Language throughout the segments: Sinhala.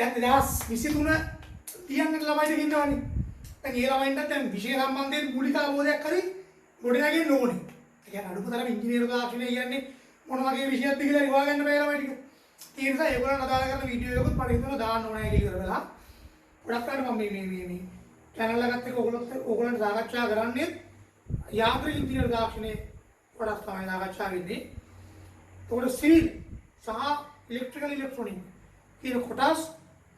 දැන් 2023 තියන්න ළමයිට ඉන්නවනේ. දැන් ඒ ළමයින්ට දැන් විෂය සම්බන්ධයෙන් මූලික අවබෝධයක් හරි ගොඩනගෙන්න ඕනේ. ඒ කියන්නේ අනුපතරම ඉංජිනේරු තාක්ෂණය කියන්නේ මොන වගේ විෂයක්ද කියලා ඉවා ගන්න බෑ ළමයි ටික. ඒ නිසා ඒගොල්ලන් අදාළ කරන වීඩියෝ එකකුත් මට හිතෙනවා දාන්න ඕනේ කියලා ඉවර වෙලා. ගොඩක් අය මම මේ channel එකත් එක්ක ඕගොල්ලන්ට සාකච්ඡා කරන්නේ යාන්ත්‍රික ඉංජිනේරු තාක්ෂණයේ ගොඩක් තමයි සාකච්ඡා වෙන්නේ. ඒකට සිවිල් සහ ඉලෙක්ට්‍රිකල් ඉලෙක්ට්‍රොනික කියන කොටස්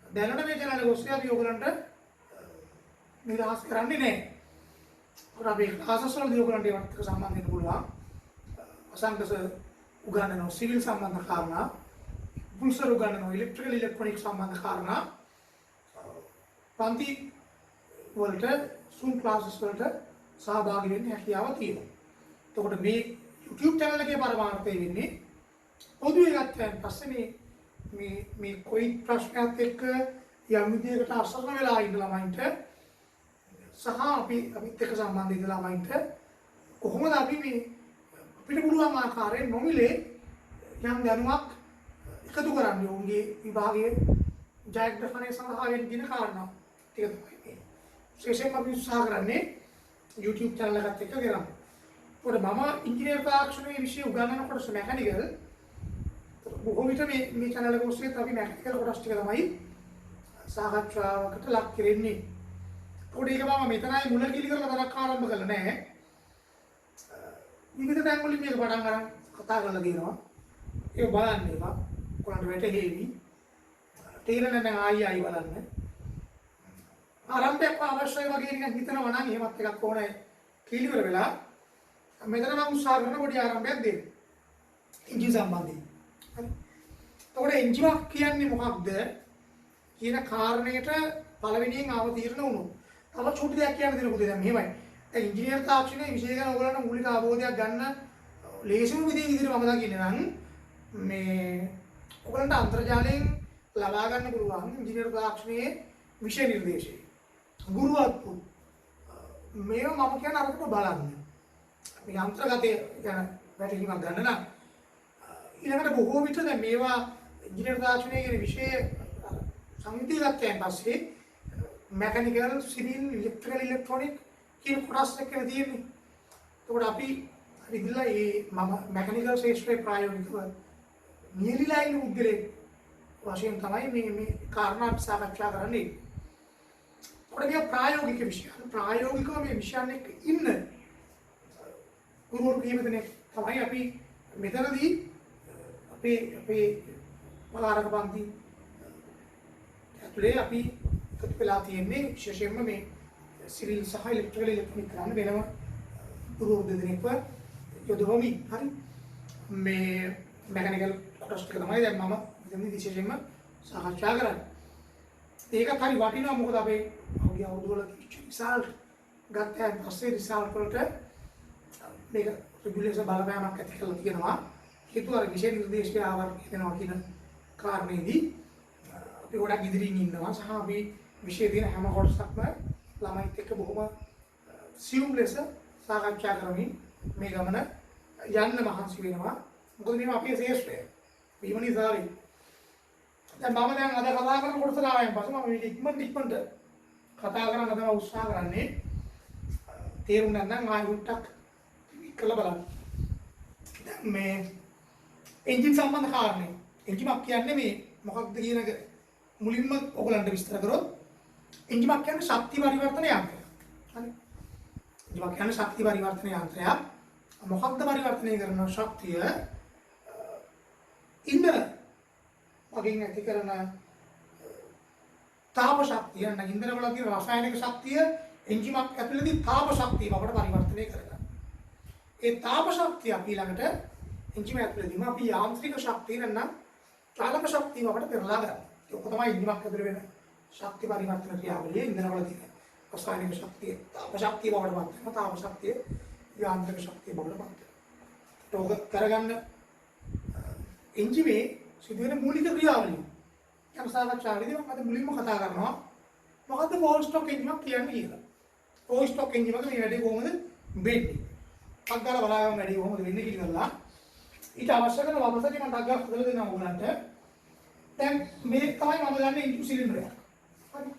දැනට මේ channel එක ඔස්සේ අපි ඔයගලන්ට නිරාශ කරන්නේ නැහැ. ඒකට අපි ක්ලාසස් වලදී ඔයගලන්ට ඒවත් එක්ක සම්බන්ධ වෙන්න පුළුවන්. අසංකස උගන්වන සිවිල් සම්බන්ධ කාරණා, පුල්සර් උගන්වන ඉලෙක්ට්‍රිකල් ඉලෙක්ට්‍රොනික සම්බන්ධ කාරණා, පන්ති වලට Zoom ක්ලාසස් වලට සහභාගී වෙන්න හැකියාව තියෙනවා. එතකොට මේ YouTube channel එකේ පරමාර්ථය වෙන්නේ පොදුවේ ගත්තන් පස්සේ මේ කොයි ප්‍රශ්නයක් එක්ක යම් විදියකට අසරණ වෙලා ඉන්න ළමයින්ට සහ අපිත් එක්ක සම්බන්ධ ඉන්න ළමයින්ට කොහොමද අපි මේ අපිට පුළුවන් ආකාරයෙන් නොමිලේ යම් දැනුමක් එකතු කරන්නේ උන්ගේ විභාගයේ ජයග්‍රහණය සඳහා වෙන දින කාරණා ටික තමයි මේ. විශේෂයෙන්ම අපි උත්සාහ කරන්නේ YouTube channel එකත් එක්ක කරන්න. ඒකට මම ඉංජිනේරු තාක්ෂණයේ විෂය උගන්වනකොට මෙකැනිකල් බොහෝ විට මේ channel එක ඔස්සේ අපි මැකනිකල් කොටස් ටික තමයි සාකච්ඡාවකට ලක් කරන්නේ. ඒකට ඒක මම මෙතනයි මුල කිලි කරලා තරක් ආරම්භ කළා නෑ. විවිධ තැන් වලින් මේක පටන් ගන්න කතා කරලා දෙනවා. ඒක බලන්න ඒවා කොහොමද වැටහෙවි. තේරෙන්නේ නැහැ ආයි බලන්න. ආරම්භයක් අවශ්‍යයි වගේ නිකන් හිතනවා නම් එහෙමත් එකක් ඕනේ කීලිවර වෙලා මෙතන මම උත්සාහ කරන පොඩි ආරම්භයක් දෙන්න. එන්ජින් සම්බන්ධයෙන්. එතකොට එන්ජින් කියන්නේ මොකක්ද කියන කාරණයට පළවෙනියෙන් අවතීර්ණ වුණොත්. තව චූටි දෙයක් කියන්න දෙනකොට දැන් මෙහෙමයි. දැන් ඉංජිනේරු තාක්ෂණයේ විශේෂ කරන ඔයගොල්ලන්ට මූලික අවබෝධයක් ගන්න ලේසිම විදිහට මම දකින්නේ නම් මේ ඔයගොල්ලන්ට අන්තර්ජාලයෙන් ලබා ගන්න පුළුවන් ඉංජිනේරු තාක්ෂණයේ විෂය නිර්දේශය. ගුරුවත්තු මේව මම කියන අරකට බලන්න. මේ අන්තර්ගතය ගැන වැටහීමක් ගන්න නම් ඊළඟට බොහෝ විට දැන් මේවා ඉංජිනේරු තාක්ෂණයේ කියන විෂය සංවිධානයෙන් පස්සේ මෙකැනිකල්, සිවිල්, ඉලෙක්ට්‍රිකල්, ඉලෙක්ට්‍රොනික කියන කොටස් එක්ක තියෙන්නේ. ඒකට අපි ඉදිරියලා මම මෙකැනිකල් ශාස්ත්‍රයේ ප්‍රායෝගිකව නියලිලා ඉන්න උද්දලේ වශයෙන් තමයි මේ කාරණා සාකච්ඡා කරන්නේ. ඒකට ප්‍රායෝගික විෂය. ප්‍රායෝගිකව මේ විෂයන් එක්ක ඉන්න ගුරුවරු කීප දෙනෙක් තමයි අපි මෙතනදී අපේ පලාරක පන්ති ඇතුලේ අපි එකතු වෙලා තියෙන්නේ විශේෂයෙන්ම මේ සිවිල් සහ ඉලෙක්ට්‍රිකල් ඉලෙක්ට්‍රොනික කරන වෙනම ගුරුවරු දෙදෙනෙක්ව යොදවමි. හරි මේ මෙකැනිකල් කොටස් ටික තමයි දැන් මම මෙතනදී විශේෂයෙන්ම සාකච්ඡා කරන්නේ. ඒකත් හරි වටිනවා මොකද අපේ අවුගේ අවුරුදු වල රිසල්ට් ගත්තාන් පස්සේ රිසල්ට් වලට මේක රෙගුලේෂන් බලපෑමක් ඇති කරලා තියෙනවා. හේතුව අර විෂය නිර්දේශය ආවර්තනය වෙනවා කියන කාරණේදී අපි ගොඩක් ඉදිරියෙන් ඉන්නවා සහ අපි විෂය දින හැම කොටසක්ම ළමයිත් එක්ක බොහොම සියුම් ලෙස සාකච්ඡා කරමින් මේ ගමන යන්න මහන්සි වෙනවා. මොකද මේවා අපේ ශේෂ්ත්‍රය. මේ නිසායි. දැන් මම දැන් අද කතා කරන කොටසට ආවයින් පස්සේ මම මේක ඉක්මනට කතා කරන්න තමයි උත්සාහ කරන්නේ. තේරුම් ගන්න ආයෙ හුට්ටක් කළා බලන්න. දැන් මේ එන්ජින් සම්බන්ධ කාරණේ. එන්ජිමක් කියන්නේ මේ මොකක්ද කියන එක මුලින්ම ඔයගලන්ට විස්තර කරොත් එන්ජිමක් කියන්නේ ශක්ති පරිවර්තන යන්ත්‍රයක්. හරි. එන්ජිමක් කියන්නේ ශක්ති පරිවර්තන යන්ත්‍රයක්. මොකක්ද පරිවර්තනය කරන ශක්තිය? ඉන්ධන වලින් ඇති කරන තාප ශක්තිය නැත්නම් ඉන්ධන වල තියෙන රසායනික ශක්තිය එන්ජිමක් ඇතුළතදී තාප ශක්තිය බවට පරිවර්තනය කරගන්න. ඒ තාප ශක්තිය අපි ළඟට එන්ජිම ඇතුළතදීම අපි යාන්ත්‍රික ශක්තිය නැත්නම් චාලක ශක්තිය බවට පෙරලා ගන්නවා. ඒක තමයි එන්ජිමක් ඇතුළේ වෙන ශක්ති පරිවර්තන ක්‍රියාවලිය ඉන්ධන වල තියෙන රසායනික ශක්තිය තාප ශක්තිය බවට පත් වෙනවා. තාප ශක්තිය යාන්ත්‍රික ශක්තිය බවට පත් වෙනවා. ඒක කරගන්න එන්ජිමේ සිදුවෙන මූලික ක්‍රියාවලිය. යම් සාකච්ඡාවේදී මම අද මුලින්ම කතා කරනවා මොකද්ද ෆෝල් ස්ටොක් එන්ජිමක් කියන්නේ කියලා. ෆෝල් ස්ටොක් එන්ජිමක මේ වැඩේ කොහොමද වෙන්නේ? අග්ගල බලාගන්න වැඩේ කොහොමද වෙන්නේ කියලා. ඊට අවශ්‍ය කරන වපසටි මම අග්ගල හදලා දෙනවා ඔයගලන්ට. දැන් මේ තමයි මම ගන්න එන්ජින් සිලින්ඩරයක්. හරි.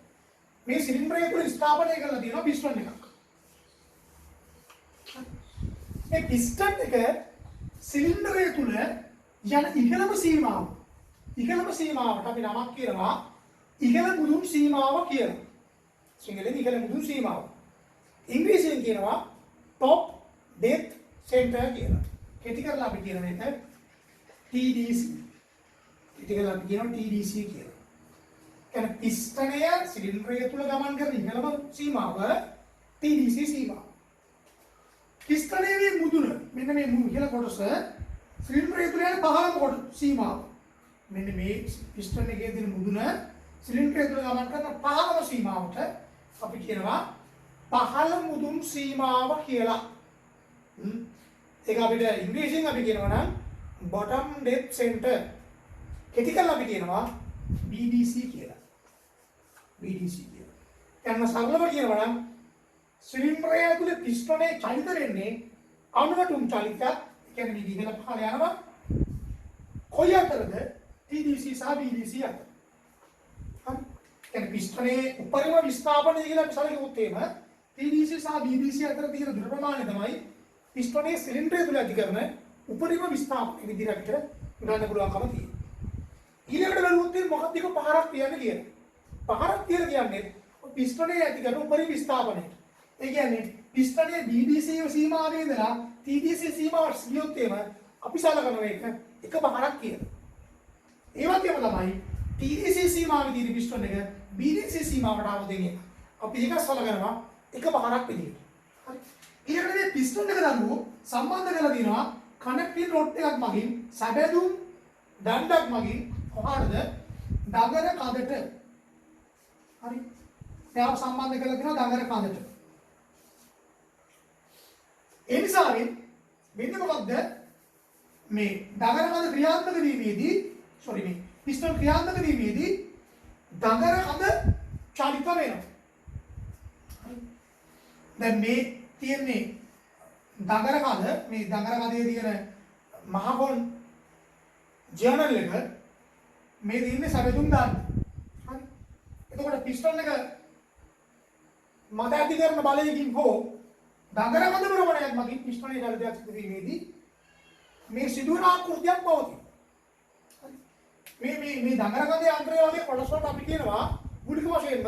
මේ සිලින්ඩරය තුළ ස්ථාපනය කරලා තියෙනවා පිස්ටන් එකක්. මේ පිස්ටන් එක සිලින්ඩරය තුළ යන ඉහළම සීමාව. ඉහළම සීමාවට අපි නමක් කියනවා ඉහළ මුදුන් සීමාව කියලා. සිංහලෙන් ඉහළ මුදුන් සීමාව. ඉංග්‍රීසියෙන් කියනවා top depth center කියලා. කෙටි කරලා අපි කියන මේක TDC. කෙටි කරලා අපි කියනවා TDC කියලා. කියන්නේ පිස්ටනය සිලින්ඩරය තුළ ගමන් කරන ඉහළම සීමාව TDC සීමාව. පිස්ටනයේ මුදුන මෙන්න මේ ඉහළ කොටස සිලින්ඩරය තුළ යන පහළම කොටස සීමාව. මෙන්න මේ පිස්ටන් එකේ තියෙන මුදුන සිලින්ඩරය තුළ ගමන් කරන පහළම සීමාවට අපි කියනවා පහළ මුදුන් සීමාව කියලා. ඒක අපිට ඉංග්‍රීසියෙන් අපි කියනවා නම් bottom depth center. කෙටි කරලා අපි කියනවා BDC කියලා. BDC කියලා. යන්න සරලව කියනවා නම් සිලින්ඩරය ඇතුලේ පිස්ටනේ චලිත වෙන්නේ අණුවටුම් චලිතයක්. ඒ කියන්නේ මේ දිගට පහළ යනවා. කොයි අතරද TDC සහ BDC අතර. හරි. කියන්නේ පිස්ටනේ උපරිම විස්ථාපනය කියලා අපි සැලකුවොත් එහෙම TDC සහ BDC අතර තියෙන දුර ප්‍රමාණය තමයි පිස්ටනේ සිලින්ඩරය තුළ ඇති කරන උපරිම විස්ථාපනය විදිහට අපිට ගන්න පුළුවන්කම තියෙනවා. ඊළඟට බලුවොත් මොකක්ද ඒක පහරක් කියන්නේ කියන්නේ. පහරක් කියලා කියන්නේ පිස්ටනේ ඇති කරන උපරිම විස්ථාපනය. ඒ කියන්නේ පිස්ටනේ BDC සීමාවේ ඉඳලා TDC සීමාවට ගියොත් එහෙම අපි සලකන එක පහරක් කියලා. ඒ වගේම තමයි TDC සීමාවේ තියෙන පිස්ටන් එක BDC සීමාවට ආවදෙන්නේ. අපි ඒක සලකනවා එක පහරක් විදිහට. හරි. ඊළඟට මේ පිස්ටන් එක දන්නුව සම්බන්ධ කරලා දිනවා කනෙක්ටින් රොඩ් එකක් මගින් සැබෑදුම් දණ්ඩක් මගින් කොහාටද? දඟර කඳට. හරි. ඒව සම්බන්ධ කරලා දිනවා දඟර කඳට. ඒ නිසා වෙන්නේ මොකක්ද? මේ දඟර කඳ ක්‍රියාත්මක වීමේදී මේ පිස්ටන් ක්‍රියාත්මක වීමේදී දඟර කඳ චලිත වෙනවා. දැන් මේ තියෙන්නේ දඟර කඳ මේ දඟර කඳේ තියෙන මහගොන් ජර්නල් එක මේ තියෙන්නේ සැබදුම් දාන්න. හරි. එතකොට පිස්ටන් එක මත ඇති කරන බලයකින් හෝ දඟර කඳ ප්‍රමාණයක් මගින් පිස්ටනේ චලිතයක් සිදු වීමේදී මේ සිදුවන ආකෘතියක් පවතී. මේ දඟර කඳේ යන්ත්‍රය වගේ කොටස් වලට අපි කියනවා මූලික වශයෙන්ම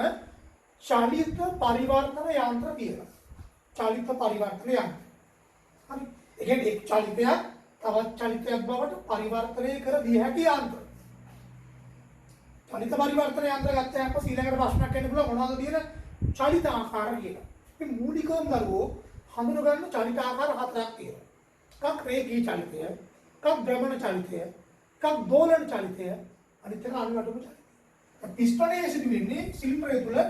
චලිත පරිවර්තන යන්ත්‍ර කියලා. චලිත පරිවර්තන යන්ත්‍ර. හරි. ඒ කියන්නේ එක් චලිතයක් තවත් චලිතයක් බවට පරිවර්තනය කර දිය හැකි යන්ත්‍ර. චලිත පරිවර්තන යන්ත්‍ර ගත්තාම පස්සේ ඊළඟට ප්‍රශ්නයක් එන්න පුළුවන් මොනවද තියෙන චලිත ආකාර කියලා. මේ මූලිකවම දරුවෝ හඳුනගන්න චලිත ආකාර හතරක් තියෙනවා. එකක් රේඛී චලිතය, එකක් භ්‍රමණ චලිතය, එකක් දෝලන චලිතය, අනිත් එක අණුවටුම් චලිතය. පිස්ටනේ සිදු වෙන්නේ සිලින්ඩරය තුළ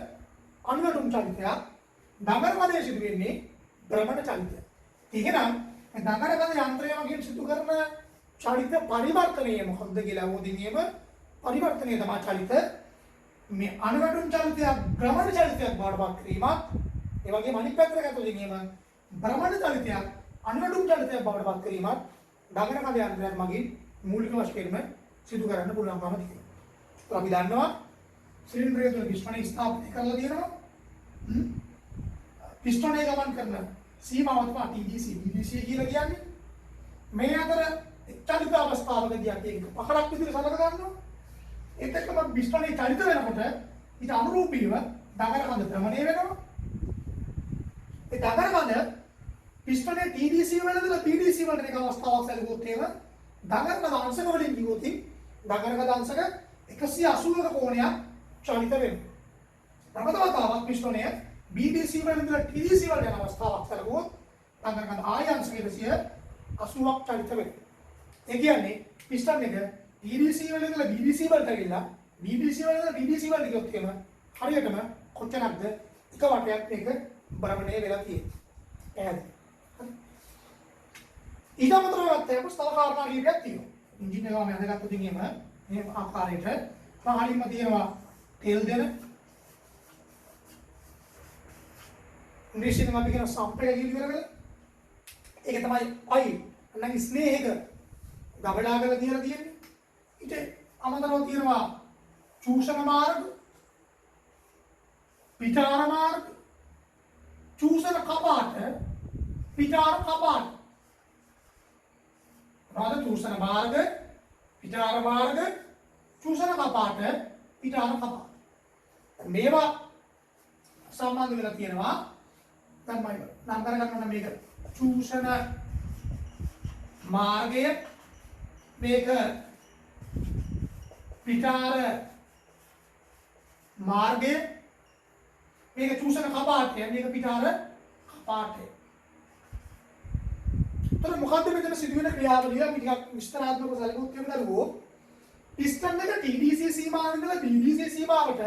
අණුවටුම් චලිතයක්, දඟර කඳේ සිදු වෙන්නේ භ්‍රමණ චලිතය. එහෙනම් මේ දඟර කඳ යන්ත්‍රය වගේ සිදු කරන චලිත පරිවර්තනය මොකක්ද කියලා අවබෝධිනීම පරිවර්තනය තමයි චලිත මේ අණුවටුම් චලිතයක් භ්‍රමණ චලිතයක් බවට පත් කිරීමක්. ඒ වගේම අනිත් පැත්තට ගත්තොත් ඉන්නේම භ්‍රමණ චලිතයක් අණුවටුම් චලිතයක් බවට පත් කිරීමක් දඟර කඳ යන්ත්‍රයක් මගින් මූලික වශයෙන්ම සිදු කරන්න පුළුවන්කම තියෙනවා. අපි දන්නවා සිලින්ඩරය තුළ පිස්ටනේ ස්ථාපනය කරලා තියෙනවා. පිස්ටනේ ගමන් කරන සීමාව තමයි TDC BDC කියලා කියන්නේ. මේ අතර චලිත අවස්ථාවකදී අපි ඒක පහරක් විදිහට සලක ගන්නවා. ඒත් එක්කම පිස්ටනේ චලිත වෙනකොට ඊට අනුරූපීව දඟර කඳ භ්‍රමණය වෙනවා. ඒ දඟර කඳ පිස්ටනේ TDC වලදලා PDC වලට එක අවස්ථාවක් සැලකුවොත් එහෙම දඟර කඳ අංශක වලින් කිව්වොත් දඟර කඳ අංශක 180ක කෝණයක් චලිත වෙනවා. නැවතවතාවක් පිස්ටෝනය BBC වලින් ඉඳලා TDC වලට යන අවස්ථාවක් සැලකුවොත් අංගකන්ද ආයන්ස 180ක් චලිත වෙනවා. ඒ කියන්නේ පිස්ටන් එක TDC වලින් ඉඳලා BBC වලට ගිහිල්ලා BBC වලින් ඉඳලා BBC වලට ගියොත් එහෙම හරියටම කොච්චරක්ද එක වටයක් මේක භ්‍රමණය වෙලා තියෙන්නේ. ඊට අමතරව ගත්තම තව කාරණා කීපයක් තියෙනවා. එන්ජින් එක මම හදගත්ත දිගේම මේ ආකාරයට පහළින්ම තියෙනවා තෙල් දෙන ඉංග්‍රීසියෙන් අපි කියන සම්ප් එක කියලා වෙලා ඒක තමයි ඔයිල් නැත්නම් ස්නේහක ගබඩා කරලා තියලා තියෙන්නේ. ඊට අමතරව තියෙනවා චූෂණ මාර්ග, පිටාර මාර්ග, චූෂණ කපාට, පිටාර කපාට. රාද චූෂණ මාර්ග, පිටාර මාර්ග, චූෂණ කපාට, පිටාර කපාට. මේවා සම්බන්ධ වෙලා තියෙනවා. තමයි නම් කරගන්න ඕන මේක චූෂණ මාර්ගය, මේක පිටාර මාර්ගය, මේක චූෂණ කපාටය, මේක පිටාර කපාටය. තොර මොකද්ද මෙතන සිදුවෙන ක්‍රියාවලිය අපි ටිකක් විස්තරාත්මකව සැලකුවොත් එහෙම දරුවෝ පිස්ටන් එක TDC සීමාවෙන් ඉඳලා BBC සීමාවට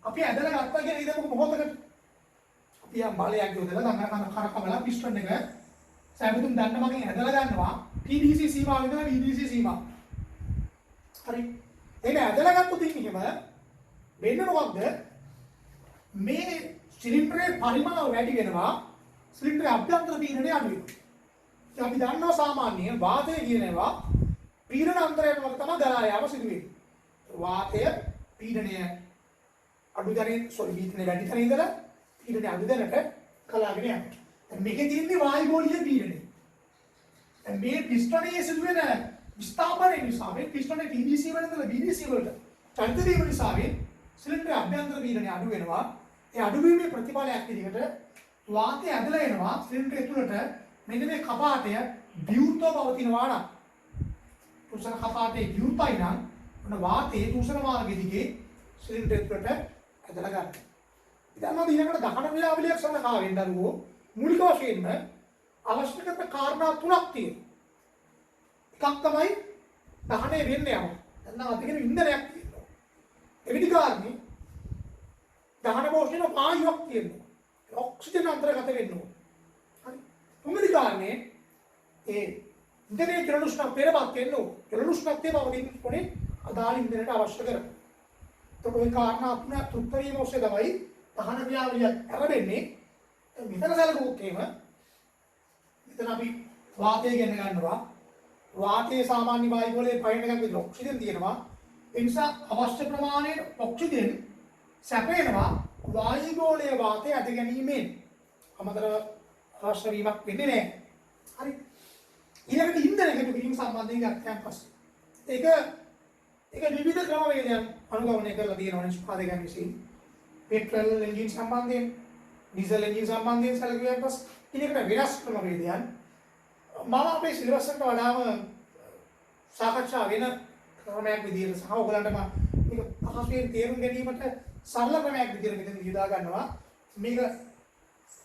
අපි ඇදලා ගත්තා කියන ඉතින් මොකද අපි යම් බලයක් යොදලා ගන්න කරකවලා පිස්ටන් එක සෑබුදුන් දන්න මගෙන් ඇදලා ගන්නවා TDC සීමාවෙන් ඉඳලා BBC සීමාව. හරි. එහෙනම් ඇදලා ගත්ත තින් එහෙම වෙන්නේ මොකක්ද? මේ සිලින්ඩරේ පරිමාණය වැඩි වෙනවා, සිලින්ඩරේ අභ්‍යන්තර පීඩනය අඩු වෙනවා. අපි දන්නවා සාමාන්‍යයෙන් වාතය කියනවා පීඩන අන්තරයට වගේ තමයි ගලා යාම සිදු වෙන්නේ. වාතය පීඩනය අඩු දැනින් පීඩනය වැඩි තැන ඉඳලා පීඩනය අඩු දැනට කලාගෙන යනවා. දැන් මේකේ තියෙන්නේ වායු ගෝලීය පීඩනය. දැන් මේ පිස්ටනයේ සිදුවෙන විස්ථාපනය නිසා මේ පිස්ටනේ TDC වල ඉඳලා BBC වලට චලිත වීම නිසා සිලින්ඩරේ අභ්‍යන්තර පීඩනය අඩු වෙනවා. ඒ අඩු වීමේ ප්‍රතිඵලයක් විදිහට වාතය ඇදලා එනවා සිලින්ඩරය තුළට. මෙන්න මේ කපාටය විවෘතව පවතිනවා නම් තුෂණ කපාටේ විවෘතයි නම් මොන වාතයේ තුෂණ මාර්ග දිගේ සිලින්ඩර් එකට ඇදලා ගන්න. ඉතින් අපි ඊළඟට දහන ක්‍රියාවලියක් සඳහා වෙන්නරුවෝ මූලික වශයෙන්ම අවශ්‍ය කරන කාරණා තුනක් තියෙනවා. එකක් තමයි දහනේ වෙන්නේ යම. නැත්නම් අපි කියන ඉන්ධනයක් තියෙනවා. එවිට කාරණේ දහන පෝෂණ වායුවක් තියෙනවා. ඔක්සිජන් අන්තර්ගත වෙන්න ඕන. තුන්වෙනි කාරණේ ඒ ඉන්ධනයේ ජලනුෂ්ණක් පෙරපත් වෙන්න ඕන. ජලනුෂ්ණක්තිය පවතින කොනේ අදාළ ඉන්ධනයට අවශ්‍ය කරන. එතකොට ওই කාරණා තුන තෘප්ත වීම ඔස්සේ තමයි දහන ක්‍රියාවලිය ආරම්භෙන්නේ. මෙතන සැලකුවොත් එහෙම මෙතන අපි වාතය ගැන ගන්නවා. වාතයේ සාමාන්‍ය වායු ගෝලයේ පයින් එකක් විතර ඔක්සිජන් තියෙනවා. ඒ නිසා අවශ්‍ය ප්‍රමාණයට ඔක්සිජන් සැපේනවා වායු ගෝලයේ වාතය ඇද ගැනීමෙන්. අමතරව අවශ්‍ය වීමක් වෙන්නේ නැහැ. හරි. ඊළඟට ඉන්ධන එකතු කිරීම සම්බන්ධයෙන් ගත්තයන් පස්සේ. ඒක විවිධ ක්‍රමවේදයන් අනුගමනය කරලා තියෙනවා නිෂ්පාදකයන් විසින්. පෙට්‍රල් එන්ජින් සම්බන්ධයෙන්, ඩීසල් එන්ජින් සම්බන්ධයෙන් සැලකුවාන් පස්සේ ඊළඟට වෙනස් ක්‍රමවේදයන් මම අපේ සිලබස් එකට වඩාම සාකච්ඡා වෙන ක්‍රමයක් විදිහට සහ ඔයගලන්ට මම මේක පහසුවෙන් තේරුම් ගැනීමට සරල ක්‍රමයක් විදිහට මෙතන යොදා ගන්නවා. මේක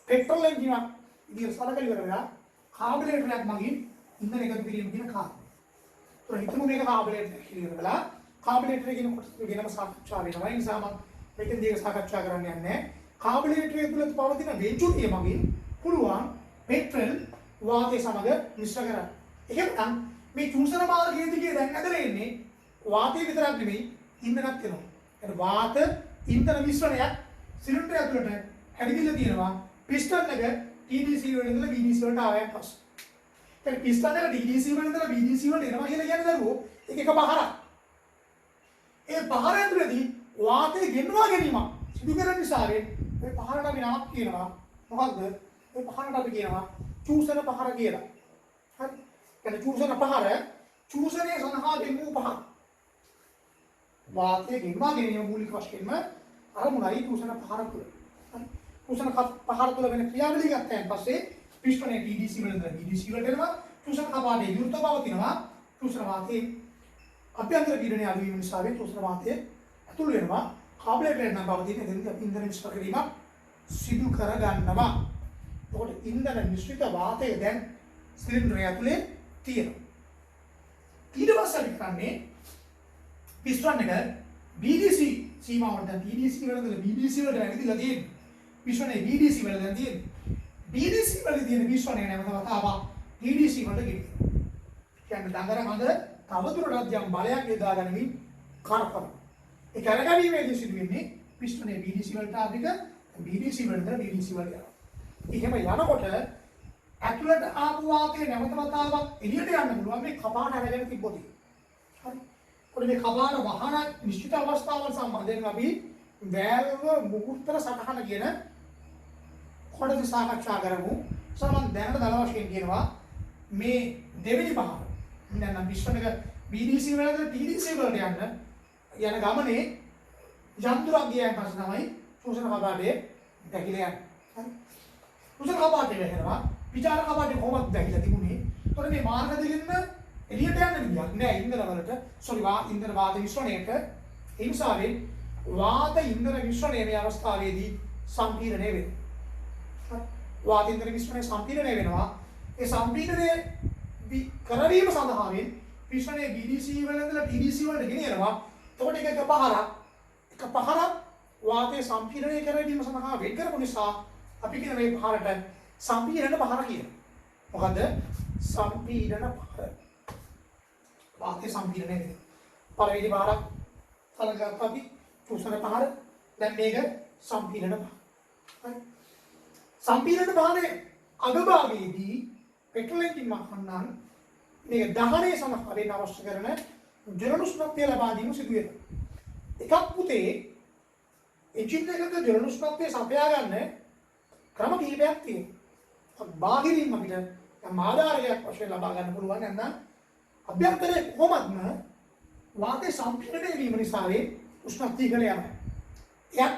පෙට්‍රල් එන්ජිනක් විදිහට සලකලා ඉවර වෙලා කාබුරේටරයක් මගින් ඉන්ධන එකතු කිරීම කියන කාර්යය. ඒතර හිතමු මේක කාබුරේටරයක් කියලා කරලා කාබුරේටර් කියන කොටස ගැනම සාකච්ඡා වෙනවා. ඒ නිසා මම මේකෙන් දෙක සාකච්ඡා කරන්න යන්නේ. කාබුරේටරයේ තුල පවතින වේචුතිය මගින් පුළුවන් පෙට්‍රල් වාතය සමග මිශ්‍ර කරන්න. එහෙනම් මේ චූෂණ මාර්ගයේ දිගේ දැන් ඇදලා එන්නේ වාතය විතරක් නෙමෙයි ඉන්ධනත් වෙනවා. ඒ වාත ඉන්ධන මිශ්‍රණයක් සිලින්ඩරය ඇතුළට හැදිලා තියෙනවා. පිස්ටන් එක TDC වල ඉඳලා BBC වලට ආවයන් පස්සේ. ඒ පිස්ටන් එක TDC වල ඉඳලා BBC වලට එනවා කියලා කියන්නේ දරුවෝ ඒක එක පහරක්. ඒ පහර ඇතුළේදී වාතය ගෙන්වා ගැනීම සිදු කරන නිසා ඒ පහරට අපි නමක් කියනවා. මොකක්ද? ඒ පහරට අපි කියනවා චූෂණ පහර කියලා. හරි. يعني චූෂණ පහර චූෂණය සඳහා දෙමු පහර. වාතය ගෙන්වා ගැනීම මූලික වශයෙන්ම අරමුණයි චූෂණ පහර තුළ. හරි. චූෂණ පහර තුළ වෙන ක්‍රියාවලිය ගත්තයන් පස්සේ පිස්ටනේ TDC වල ඉඳලා BBC වලට එනවා. චූෂණ කපාටේ විරුද්ධව පවතිනවා. චූෂණ වාතයේ අභ්‍යන්තර පීඩනය අඩු වීම නිසා චූෂණ වාතය ඇතුළු වෙනවා. කාබලයට නම් බව තියෙන එතනදී අපි ඉන්ධන මිශ්‍ර කිරීමක් සිදු කර ගන්නවා. එතකොට ඉන්ධන මිශ්‍රිත වාතය දැන් සිලින්ඩරය ඇතුලේ තියෙනවා. ඊට පස්සේ අපි කරන්නේ පිස්ටන් එක BDC සීමාවට දැන් BDC වලද BDC වලට ඇවිදලා තියෙන්නේ. පිස්ටනේ BDC වල දැන් තියෙන්නේ. BDC වල තියෙන පිස්ටනේ නැවත වතාවක් BDC වලට ගෙනියනවා. කියන්නේ දඟර හඳ තවදුරටත් යම් බලයක් යොදා ගනිමින් කරකවනවා. ඒ කරකැවීමේදී සිදුවෙන්නේ පිස්ටනේ BDC වලට අධික BDC වලට BDC වලට යනවා. එහෙම යනකොට ඇතුළට ආපු වාතය නැවත වතාවක් එළියට යන්න පුළුවන් මේ කපාන අරගෙන තිබ්බොත්. හරි. කොහොමද මේ කපාන වහන නිශ්චිත අවස්ථාවල් සම්බන්ධයෙන් අපි වැල්ව මුකුත්තර සටහන කියන කොටස සාකච්ඡා කරමු. සමන් දැනට දල වශයෙන් කියනවා මේ දෙවෙනි පහර. දැන් නම් පිස්ටන් එක BDC වලද TDC වලට යන ගමනේ යන්ත්‍රයක් ගියන් පස්සේ තමයි සූසන කපාටේ දැකිලා යන්නේ. හරි. සූසන කපාටේ වෙනවා විචාර කපාටේ කොහොමද දැකිලා තිබුණේ? ඒතකොට මේ මාර්ග දෙකෙන්ම එළියට යන්න විදියක් නෑ ඉන්ධන වලට. ඉන්ධන වාත මිශ්‍රණයට ඒ නිසාවෙන් වාත ඉන්ධන මිශ්‍රණය මේ අවස්ථාවේදී සම්පීඩනය වෙනවා. වාත ඉන්ධන මිශ්‍රණය සම්පීඩනය වෙනවා. ඒ සම්පීඩනය කරවීම සඳහා මිශ්‍රණය BDC වල ඉඳලා TDC වලට ගෙනියනවා. එතකොට එක පහරක් වාතයේ සම්පීඩනය කරවීම සඳහා වෙන් කරපු නිසා අපි කියන මේ පහරට සම්පීඩන පහර කියනවා. මොකද සම්පීඩන පහර. වාතයේ සම්පීඩනය වෙනවා. පළවෙනි පහරක් කලගත්තා අපි සූසන පහර. දැන් මේක සම්පීඩන පහර. හරි. සම්පීඩන පහරේ අගභාගයේදී පෙට්‍රල් එන්ජින් මහන්නන් මේක දහනය සඳහා වෙන අවශ්‍ය කරන ජල උෂ්ණත්වය ලබා දීම සිදු වෙනවා. එකක් පුතේ එන්ජින් එකක ජල උෂ්ණත්වය සපයා ගන්න ක්‍රම කිහිපයක් තියෙනවා. බාහිරින් අපිට ආධාරයක් වශයෙන් ලබා ගන්න පුළුවන් නැත්නම් අභ්‍යන්තරයේ කොහොමත්ම වාතයේ සම්පීඩනය වීම නිසා උෂ්ණත්වීකරණය යනවා. එයක්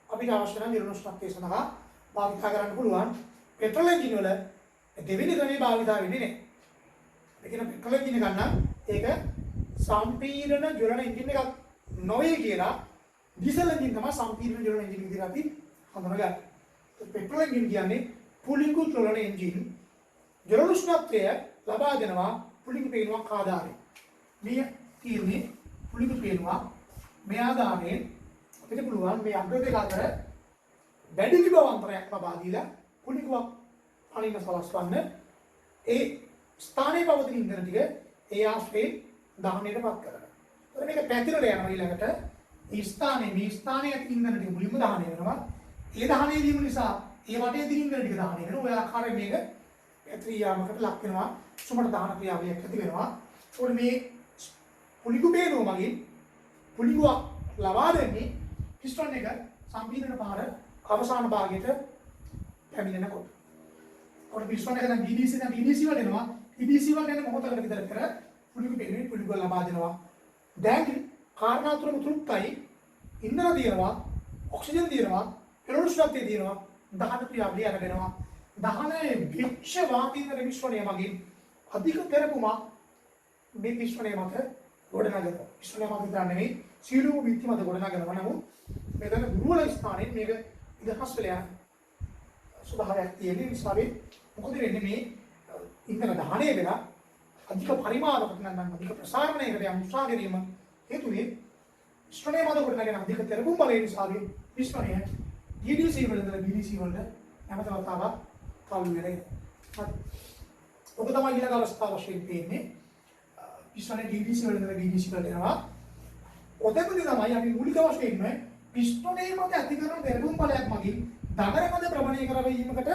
අපිට අවශ්‍ය නම් ජල උෂ්ණත්වය සඳහා භාවිත කරන්න පුළුවන්. පෙට්‍රල් එන්ජින් වල දෙවෙනි ක්‍රමයේ භාවිත වෙන්නේ නැහැ. ඒ කියන පෙට්‍රල් එන්ජින් එක නම් ඒක සම්පීඩන ජවලන එන්ජින් එකක් නොවේ කියලා ඩීසල් එන්ජින් තමයි සම්පීඩන ජවලන එන්ජින් විදිහට අපි හඳුනගන්නේ. පෙට්‍රල් එන්ජින් කියන්නේ පුලිඟු ජවලන එන්ජින් ජල උෂ්ණත්වය ලබා දෙනවා පුලිඟු පේනුවක් ආධාරයෙන්. මේ තියෙන්නේ පුලිඟු පේනුවක් මේ ආධාරයෙන් අපිට පුළුවන් මේ අග්‍ර දෙක අතර වැඩි විභවාන්තරයක් ලබා දීලා පුලිඟුවක් අනින්න සලස්වන්න ඒ ස්ථානයේ පවතින ඉන්ධන ටික ඒ ආශ්‍රයෙන් දහනයට පත් කරනවා. එතකොට මේක පැතිරලා යනවා ඊළඟට මේ ස්ථානයේ ඉන්ධන ටික මුලින්ම දහනය වෙනවා. ඒ දහනය වීම නිසා ඒ වටේ තියෙන ඉන්ධන ටික දහනය වෙනවා. ඔය ආකාරයෙන් මේක පැතිරියාමකට ලක් වෙනවා. සුමට දහන ක්‍රියාවලියක් ඇති වෙනවා. ඒකට මේ පුලිඟු බේනුව මගින් පුලිඟුවක් ලබා දෙන්නේ පිස්ටන් එක සම්පීඩන පාර අවසාන භාගයට පැමිණෙනකොට. ඔන්න පිස්ටන් එක දැන් BDC වල එනවා. BDC වල යන මොහොතකට විතර කර පුලිඟු බේනුවේ පුලිඟුව ලබා දෙනවා. දැන් කාරණා තුනම තෘප්තයි. ඉන්ධන දිනනවා, ඔක්සිජන් දිනනවා, පෙරොස්ට්‍රක්ටි දිනනවා, දහන ක්‍රියාවලිය අරගෙනවා. දහනයේ වික්ෂ වාතීන්ද්‍ර මිශ්‍රණය මගින් අධික පෙරපුමක් මේ මිශ්‍රණය මත ගොඩනගනවා. මිශ්‍රණය මත විතර නෙවෙයි සීලුම බිත්ති මත ගොඩනගනවා. නමුත් මෙතන දුර්වල ස්ථානයේ මේක ඉදහස් වෙලා යන ස්වභාවයක් තියෙන නිසා මොකද වෙන්නේ මේ ඉන්ධන දහනය වෙලා අධික පරිමාණයකට නම් අධික ප්‍රසාරණයකට යම් උත්සාහ කිරීම හේතුවේ මිශ්‍රණය මත ගොඩනගෙන අධික පෙරපුම් බලය නිසා මිශ්‍රණය TDC වලද BDC වලද නැවත වතාවක් කවුල් වෙලා ඉන්නවා. ඔබ තමයි ඊළඟ අවස්ථාව වශයෙන් තියෙන්නේ පිස්ටනේ TDC වලද BDC වලද යනවා. ඔතෙන්දී තමයි අපි මූලික වශයෙන්ම පිස්ටනේ මත ඇති කරන පෙරපුම් බලයක් මගින් දගර මත ප්‍රබලණය කරවීමකට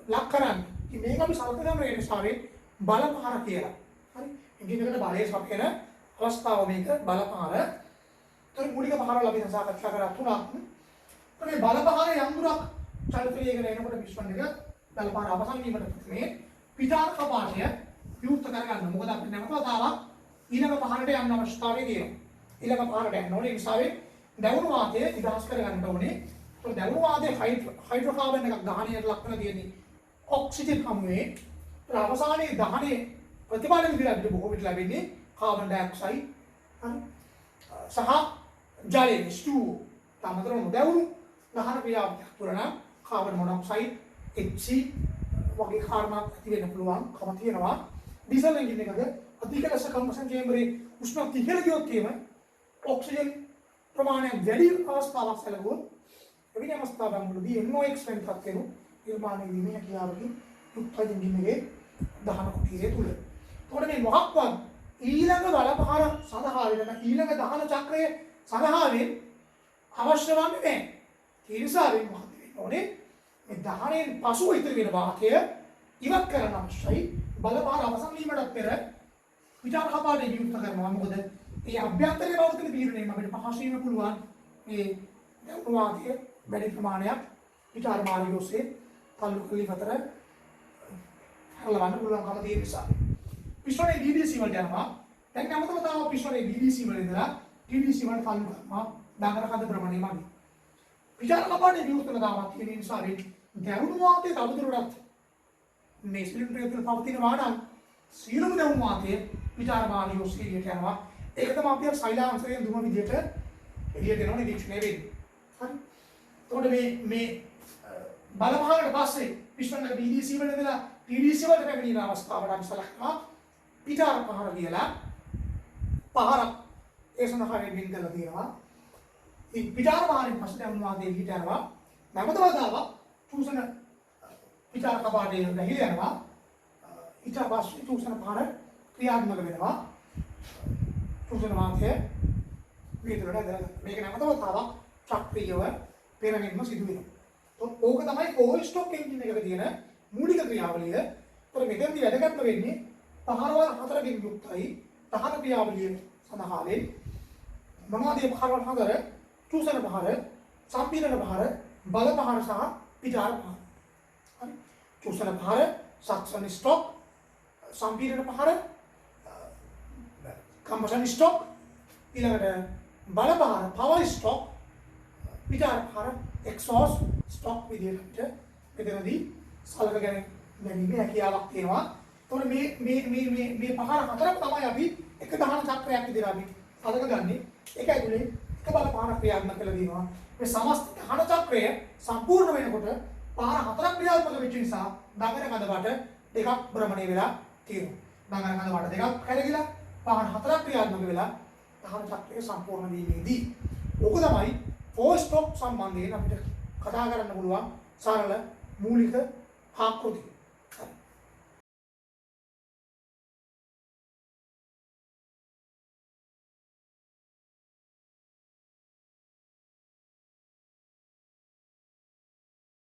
ලක් කරන්නේ. ඉතින් මේක අපි සලකන මේ නිසාවේ බලපහර කියලා. හරි. එන්ජින් එකට බලය සපයන අවස්ථාව මේක බලපහර. ඒතර මූලික පහරවල අපි සාකච්ඡා කරා තුනක්. මේ බලපහර යම්දුරක් චලිතයේගෙන එනකොට පිස්ටන් එක බලපහර අවසන් වීමට මේ පිටාර කපාටය විවෘත කරගන්න. මොකද අපිට නැවතතාවක් ඊළඟ පහරට යන්න අවශ්‍යතාවය තියෙනවා. ඊළඟ පහරට යන්න ඕනේ. ඒ නිසාවේ දැවුණු වාතය නිදහස් කරගන්න ඕනේ. ඒ දැවුණු වාතයේ හයිඩ්‍රෝකාබන් එකක් දහනයට ලක් වෙලා තියෙන්නේ ඔක්සිජන් හමුවේ. ඒ අවසානයේ දහනයේ ප්‍රතිඵල විදිහට අපිට බොහෝ විට ලැබෙන්නේ කාබන් ඩයොක්සයිඩ් සහ ජලය H2O තමතර නොදැවුණු දහන ක්‍රියාවක් තුළ නම් කාබන් මොනොක්සයිඩ් HC වගේ කාර්බනයක් ඇති වෙන්න පුළුවන්කම තියෙනවා. ඩීසල් එන්ජින් එකක අධික ලෙස කම්බෂන් චේම්බරේ උෂ්ණත්වය ඉහළ ගියොත් එහෙම ඔක්සිජන් ප්‍රමාණයක් වැඩි අවස්ථාවක් සැලකුවොත් එවැනි අවස්ථාවන්වලදී NOx වෙන තත්ත්වෙනු නිර්මාණය වීමේ හැකියාවකින් යුක්ත එන්ජින් එකේ දහන කුටීරය තුළ. එතකොට මේ මොකක්වත් ඊළඟ බලපහර සඳහා වෙන ඊළඟ දහන චක්‍රය සඳහා අවශ්‍ය වන්නේ නැහැ. ඒ නිසා මේ මොකද වෙන්නේ ඕනේ මේ දහණයෙන් පසුව ඉතිරි වෙන වාහකය ඉවත් කරන්න අවශ්‍යයි. බලපහර අවසන් වීමටත් පෙර විචාර කපාටේ විවෘත කරනවා. මොකද මේ අභ්‍යන්තරයේ පවතින පීඩනයෙන් අපිට පහසු වීම පුළුවන් මේ වාහකය වැඩි ප්‍රමාණයක් විචාර මාර්ගය ඔස්සේ තල්ලු කරලි අතර හලවන්න පුළුවන්කම තියෙන නිසා. පිස්ටෝනේ DDC වලට යනවා. දැන් අමතක තව පිස්ටෝනේ DDC වල ඉඳලා DDC වලට තල්ලු කරනවා. දාගර කඳ ප්‍රමාණය මගින්. විචාර කපාටේ විවෘත කරනවා කියන නිසා දැවුණු වාතයේ තවදුරටත් මේ සිලින්ඩර් එකේ පවතින වාහන සියලුම දැවුණු වාතයේ විචාර මාර්ගය ඔස්සේ එළියට යනවා. ඒක තමයි අපි සෛලාංශයෙන් දුම විදියට එළියට එනවා නිරීක්ෂණය වෙන්නේ. හරි. එතකොට මේ බලපහරට පස්සේ පිස්ටන් එක DDC වල ඉඳලා TDC වලට පැමිණෙන අවස්ථාවට අපි සලකනවා පිටාර පහර කියලා පහරක් ඒ සඳහා වෙන් කරලා තියෙනවා. මේ පිටාර පහරෙන් පස්සේ දැවුණු වාතයේ එළියට යනවා. නැවත වතාවක් චූසන පිටාර කපාටේ ගිහින් යනවා. ඊට පස්සේ චූසන පහර ක්‍රියාත්මක වෙනවා. චූසන වාතය විතරට දැන් මේක නැවත වතාවක් චක්‍රීයව පෙරණින්ම සිදු වෙනවා. ඕක තමයි ෆෝර් ස්ටොක් එන්ජින් එකක තියෙන මූලික ක්‍රියාවලිය. ඒතර මෙතනදී වැදගත්ම වෙන්නේ පහරවල් හතරකින් යුක්තයි දහන ක්‍රියාවලිය සඳහා මොනවද මේ පහරවල් හතර? චූසන පහර, සම්පීඩන පහර, බල පහර සහ පිටාර පහර. හරි. චූසන පහර, සක්සන් ස්ටොක්, සම්පීඩන පහර, කම්බෂන් ස්ටොක්, ඊළඟට බල පහර, පවර් ස්ටොක්, පිටාර පහර, එක්සෝස්ට් ස්ටොක් විදිහට මෙතනදී සලකගෙන ගැනීමේ හැකියාවක් තියෙනවා. එතකොට මේ පහර හතරක් තමයි අපි එක දහන චක්‍රයක් විදිහට අපි සලකගන්නේ. ඒක ඇතුලේ එක බල පහර ක්‍රියාත්මක කරලා දිනවා. මේ සමස්ත දහන චක්‍රය සම්පූර්ණ වෙනකොට පහර හතරක් ක්‍රියාත්මක වෙච්ච නිසා දඟන කඳ වට දෙකක් භ්‍රමණය වෙලා තියෙනවා. දඟන කඳ වට දෙකක් හැරගිලා පහර හතරක් ක්‍රියාත්මක වෙලා දහන චක්‍රය සම්පූර්ණ වීමේදී ඕක තමයි ෆෝර් ස්ටොක් සම්බන්ධයෙන් අපිට කතා කරන්න පුළුවන් සරල මූලික ආකෘතිය.